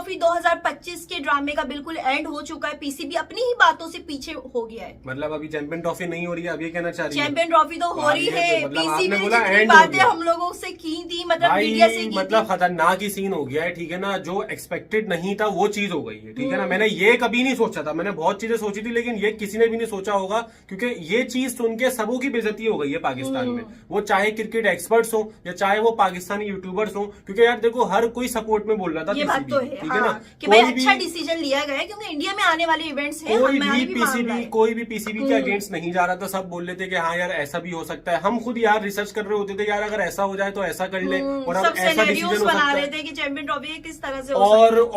Trophy 2025 के ड्रामे का बिल्कुल एंड हो चुका है। पीसीबी अपनी ही बातों से पीछे हो गया है। मतलब अभी चैंपियन ट्रॉफी नहीं हो रही है, अब ये कहना चाह रही है? चैंपियन ट्रॉफी तो हो रही है। मतलब पीसीबी आपने ने बोला जितनी एंड हो बातें गया। हम लोगों से की थी, मतलब मीडिया से की मतलब थी। खतरनाक ही सीन हो गया है, ठीक है ना। जो एक्सपेक्टेड नहीं था वो चीज हो गई है, ठीक है ना। मैंने ये कभी नहीं सोचा था, मैंने बहुत चीजें सोची थी, लेकिन ये किसी ने भी नहीं सोचा होगा, क्योंकि ये चीज सुन के सबों की बेइज्जती हो गई है पाकिस्तान में। वो चाहे क्रिकेट एक्सपर्ट्स हो या चाहे वो पाकिस्तानी यूट्यूबर्स हो, क्योंकि यार देखो हर कोई सपोर्ट में बोल रहा था ये बात तो है, ठीक है ना, कि भाई अच्छा डिसीजन लिया गया है, क्योंकि इंडिया में आने वाले इवेंट्स हैं। कोई भी पीसीबी के अगेंस्ट नहीं जा रहा था। सब बोल रहे थे कि हाँ यार ऐसा भी हो सकता है। हम खुद यार रिसर्च कर रहे होते थे, यार अगर ऐसा हो जाए तो ऐसा कर ले, और अब ऐसा डिसीजन हो सकता बना है। रहे थे कि चैंपियन ट्रॉफी किस तरह से हो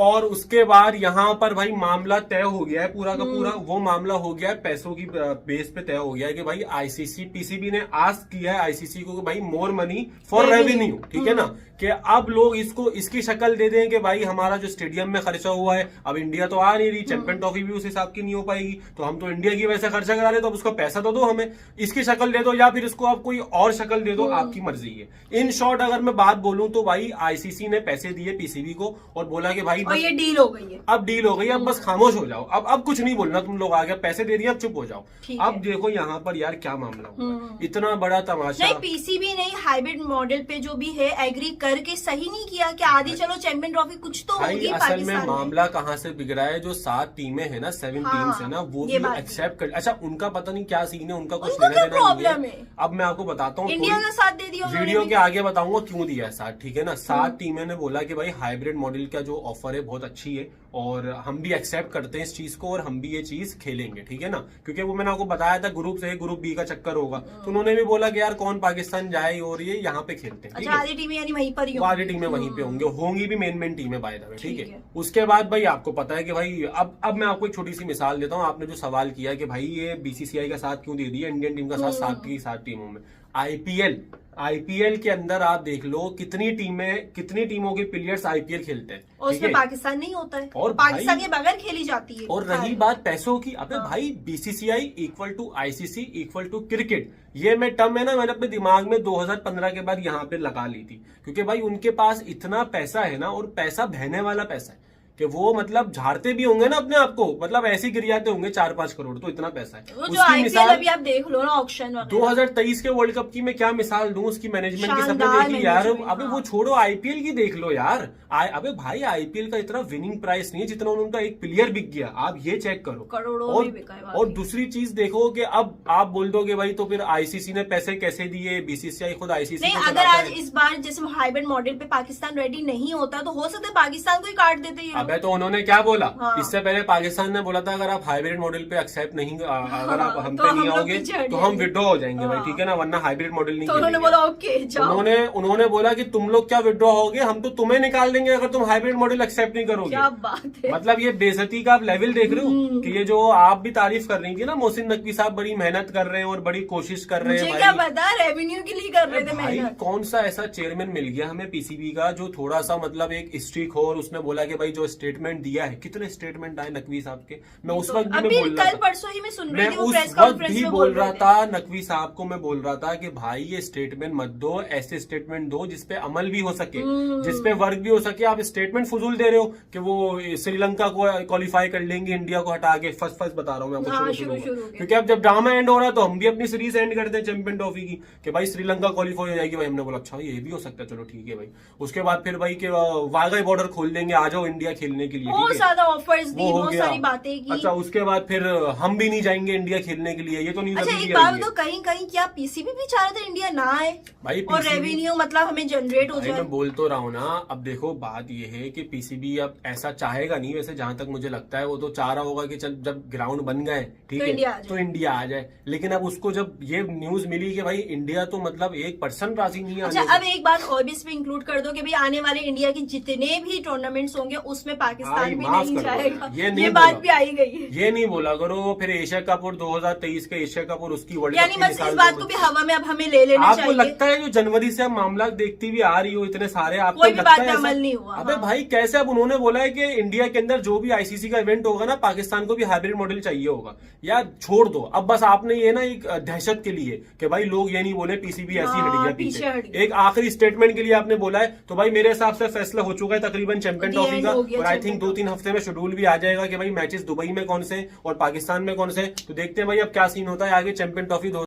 और उसके बाद यहाँ पर भाई मामला तय हो गया है पूरा का पूरा। वो मामला हो गया है पैसों की बेस पे तय हो गया है कि भाई आईसीसी, पीसीबी ने आस्क किया है आईसीसी को कि भाई मोर मनी फॉर रेवेन्यू, ठीक है ना, कि अब लोग इसको इसकी शक्ल दे दें कि भाई हमारा जो स्टेडियम में खर्चा हुआ है, अब इंडिया तो आ नहीं रही, चैंपियन ट्रॉफी भी उस हिसाब की नहीं हो पाएगी, तो हम तो इंडिया की वैसे खर्चा करा रहे, तो अब उसका पैसा तो दो हमें, इसकी शक्ल दे दो, या फिर इसको आप कोई और शक्ल दे दो, आपकी मर्जी है। इन शॉर्ट अगर मैं बात बोलूं तो भाई आईसीसी ने पैसे दिए पीसीबी को और बोला कि भाई और ये डील हो गई है, अब डील हो गई, अब बस खामोश हो जाओ, अब कुछ नहीं बोलना तुम लोग, आगे पैसे दे दिए, अब चुप हो जाओ। अब देखो यहाँ पर यार क्या मामला हुआ, इतना बड़ा तमाशा। नहीं, पीसीबी ने हाइब्रिड मॉडल पे जो भी है एग्री करके सही नहीं किया कि आदि चलो चैंपियन ट्रॉफी कुछ तो होगी असल में मामला कहाँ से बिगड़ा है, जो 7 टीमें हैं ना, 7 टीम्स है ना, वो भी एक्सेप्ट कर। अच्छा उनका पता नहीं क्या सीन है, उनका कुछ लेना देना नहीं है। अब मैं आपको बताता हूँ, इंडिया का साथ दे दिया वीडियो के आगे बताऊंगा क्यों दिया है साथ, ठीक है ना। 7 टीमें ने बोला कि भाई हाइब्रिड मॉडल का जो ऑफर है बहुत अच्छी है और हम भी एक्सेप्ट करते हैं इस चीज को और हम भी ये चीज खेलेंगे, ठीक है ना, क्योंकि वो मैंने आपको बताया था ग्रुप से ग्रुप बी का चक्कर होगा, तो उन्होंने भी बोला कि यार कौन पाकिस्तान जाए और ये यहाँ पे खेलते हैं। अच्छा, आधी टीमें यानी वहीं पर ही आधी टीमें वहीं पे होंगी भी मेन टीमें बाय द वे, ठीक है। उसके बाद भाई आपको पता है कि भाई अब मैं आपको एक छोटी सी मिसाल देता हूँ। आपने जो सवाल किया कि भाई ये बीसीसीआई का साथ क्यों दे दिया इंडियन टीम का साथ 7 टीमों में। आईपीएल के अंदर आप देख लो कितनी टीमों के प्लेयर्स आईपीएल खेलते हैं, और उसमें पाकिस्तान नहीं होता है, और पाकिस्तान के बगैर खेली जाती है। और रही बात पैसों की, अबे भाई BCCI equal to ICC equal to cricket, ये मैं टर्म है ना, मैंने अपने दिमाग में 2015 के बाद यहाँ पे लगा ली थी, क्योंकि भाई उनके पास इतना पैसा है ना, और पैसा बहने वाला पैसा है कि वो मतलब झाड़ते भी होंगे ना अपने आप को, मतलब ऐसे गिर जाते होंगे 4-5 करोड़, तो इतना पैसा है। उसकी मिसाल अभी आप देख लो ना, ऑक्शन 2023 के वर्ल्ड कप की मैं क्या मिसाल दूं, उसकी मैनेजमेंट की सबने देखी यार। अबे वो छोड़ो, आईपीएल की देख लो यार। अबे भाई आईपीएल का इतना विनिंग प्राइस नहीं है जितना उनका एक प्लेयर बिक गया, आप ये चेक करो, करोड़ों और दूसरी चीज देखो कि अब आप बोल दोगे भाई तो फिर आईसीसी ने पैसे कैसे दिए, बीसीसीआई खुद आईसीसी नहीं, अगर आज इस बार जैसे हाइब्रिड मॉडल पे पाकिस्तान रेडी नहीं होता तो हो सकता है पाकिस्तान को ही काट देते। अबे तो उन्होंने क्या बोला, इससे पहले पाकिस्तान ने बोला था अगर आप हाइब्रिड मॉडल पे एक्सेप्ट नहीं, अगर आप हम पे नहीं आओगे तो हम विड्रॉ हो जाएंगे भाई, ठीक है ना, वरना हाइब्रिड मॉडल नहीं। तो उन्होंने बोला ओके जाओ। उन्होंने बोला कि तुम लोग क्या विड्रॉ होगे, हम तो तुम्हें निकाल देंगे अगर तुम हाइब्रिड मॉडल एक्सेप्ट नहीं करोगे। क्या बात है, मतलब ये बेइज्जती का आप लेवल देख रहे हो कि ये जो आप भी तारीफ कर रही थी ना, मोहसिन नकवी साहब बड़ी मेहनत कर रहे हैं और बड़ी कोशिश कर रहे हैं। क्या पता रेवेन्यू के लिए कर रहे थे भाई, कौन सा ऐसा चेयरमैन मिल गया हमें पीसीबी का जो थोड़ा सा मतलब एक स्ट्रिक हो, और उसने बोला कि भाई जो स्टेटमेंट दिया है, कितने स्टेटमेंट आए नकवी साहब के, मैं उस वक्त भी बोल रहा था, परसों ही मैं सुन रही थी, उस वक्त भी बोल रहा था नकवी साहब को, मैं बोल रहा था कि भाई ये स्टेटमेंट मत दो, ऐसे स्टेटमेंट दो जिसपे अमल भी हो सके, जिसपे वर्क भी हो सके। आप स्टेटमेंट फजूल दे रहे हो कि वो श्रीलंका को क्वालिफाई कर लेंगे इंडिया को हटा के, फर्स्ट बता रहा हूँ मैं आपको शुरू, क्योंकि अब जब ड्रामा एंड हो रहा है तो हम भी अपनी सीरीज एंड करते हैं चैंपियन ट्रॉफी की कि भाई श्रीलंका क्वालिफाई हो जाएगी। भाई हमने बोला अच्छा ये भी हो सकता है, चलो ठीक है भाई। उसके बाद फिर भाई के वाघा बॉर्डर खोल देंगे, आ जाओ इंडिया खेलने के लिए, बहुत ज्यादा ऑफर्स दी, बहुत सारी बातें की। अच्छा उसके बाद फिर हम भी नहीं जाएंगे इंडिया खेलने के लिए, ये तो नहीं। अच्छा एक बात तो कहीं क्या पीसीबी भी चाह रहे थे इंडिया ना आए भाई, और रेवेन्यू मतलब हमें जनरेट हो जाए। मैं बोल तो रहा हूँ ना, अब देखो बात ये है कि पीसीबी अब ऐसा चाहेगा नहीं, वैसे जहां तक मुझे लगता है वो तो चाह रहा होगा कि चल जब ग्राउंड बन गए ठीक है तो इंडिया आ जाए, लेकिन अब उसको जब ये न्यूज मिली कि भाई इंडिया तो मतलब 1% राशि नहीं है। अच्छा अब एक बात और भी इसमें इंक्लूड कर दो कि भाई आने वाले इंडिया के जितने भी टूर्नामेंट्स होंगे उसमें पाकिस्तान भी नहीं जाएगा, ये बात भी आई गई है। ये नहीं बोला करो। फिर एशिया कप और 2023 के एशिया कप और उसकी वर्ल्ड यानी बस इस बात को भी हवा में अब हमें ले लेना आपको चाहिए। लगता है जो जनवरी से हम मामला देखती हुई आ रही हो इतने सारे, आपको कोई भी लगता बात है अमल नहीं हुआ। अबे भाई कैसे, अब उन्होंने बोला है कि इंडिया के अंदर जो भी आईसीसी का इवेंट होगा ना, पाकिस्तान को भी हाइब्रिड मॉडल चाहिए होगा। यार छोड़ दो अब, बस आपने ये ना एक दहशत के लिए कि भाई लोग ये नहीं बोले पीसीबी ऐसी हट गया पीछे। एक आखिरी स्टेटमेंट के लिए आपने बोला है, तो भाई मेरे हिसाब से फैसला हो चुका है तकरीबन चैंपियन ट्रॉफी का, और आई थिंक 2-3 हफ्ते में शेड्यूल भी आ जाएगा कि भाई मैचेस दुबई में कौन से और पाकिस्तान में कौन से। तो देखते हैं भाई अब क्या सीन होता है आगे चैंपियन ट्रॉफी